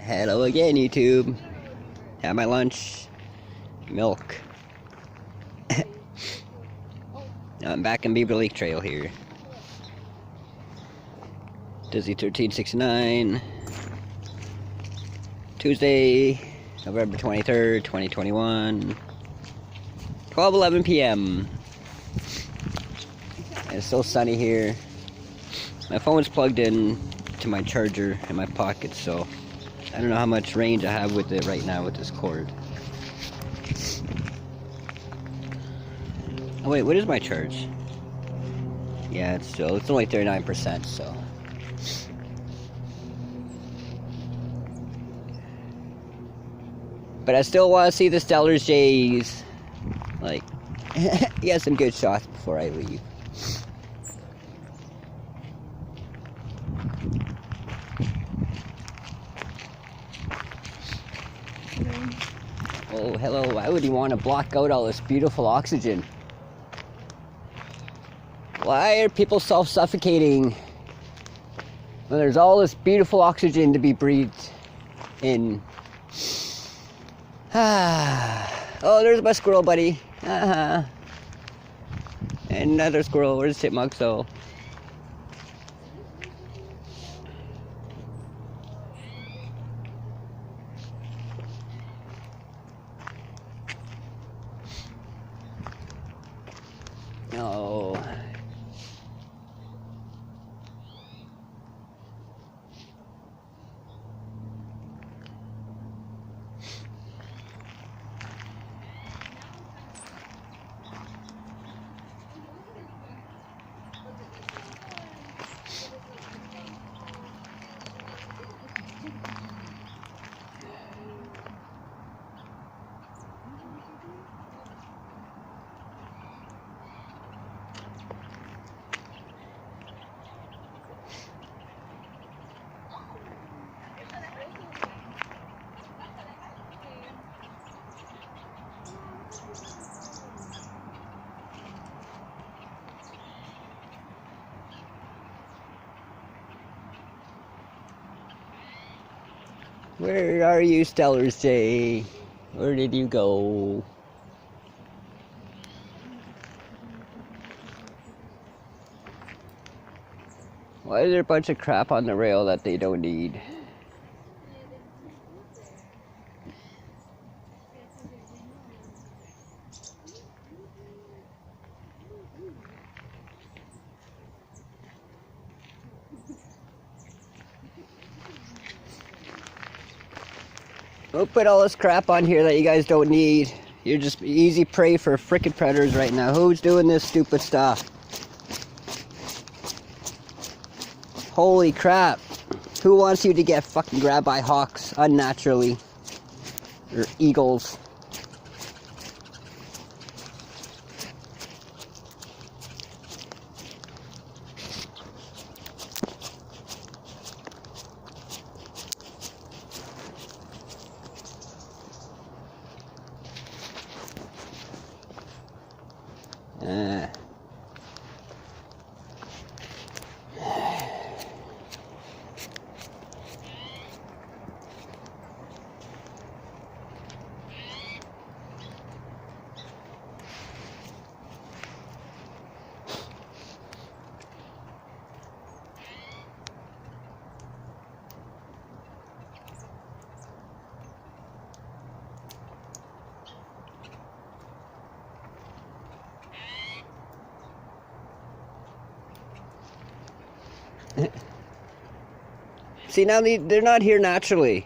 Hello again, YouTube. Had my lunch. Milk. I'm back in Beaver Lake Trail here. Dizzy 1369. Tuesday, November 23rd, 2021. 12:11 p.m. And it's still sunny here. My phone's plugged in to my charger in my pocket, so I don't know how much range I have with it right now with this cord. Oh wait, what is my charge? Yeah, it's only 39%, so. But I still want to see the Stellar's Jays. Like, get some good shots before I leave. Oh, hello. Why would you want to block out all this beautiful oxygen? Why are people self-suffocating when there's all this beautiful oxygen to be breathed in? Oh, there's my squirrel buddy. And another squirrel. Where's the chipmunk? So. Oh. Where are you, Stellar's Jay? Where did you go? Why is there a bunch of crap on the rail that they don't need? Don't put all this crap on here that you guys don't need. You're just easy prey for frickin' predators right now. Who's doing this stupid stuff? Holy crap. Who wants you to get fucking grabbed by hawks unnaturally? Or eagles? See, now they're not here naturally.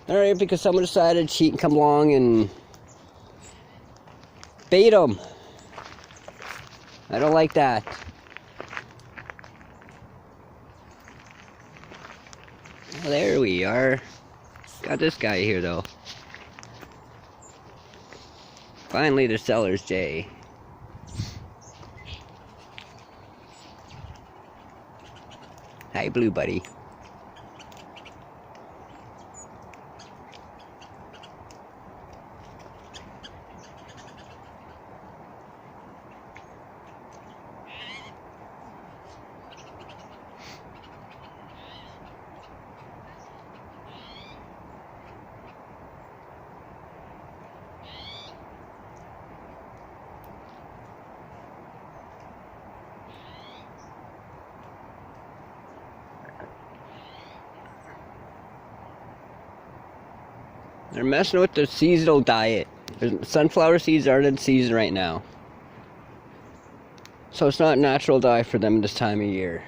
Alright, because someone decided to cheat and come along and bait them. I don't like that. Well, there we are. Got this guy here, though. Finally, the Stellar's Jay. Hi, Blue Buddy. They're messing with the seasonal diet. Sunflower seeds aren't in season right now. So it's not natural diet for them this time of year.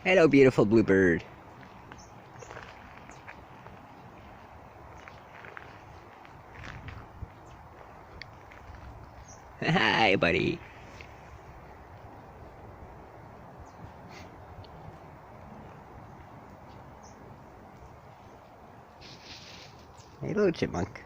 Hello, beautiful bluebird. Hi, buddy. Hey, little chipmunk.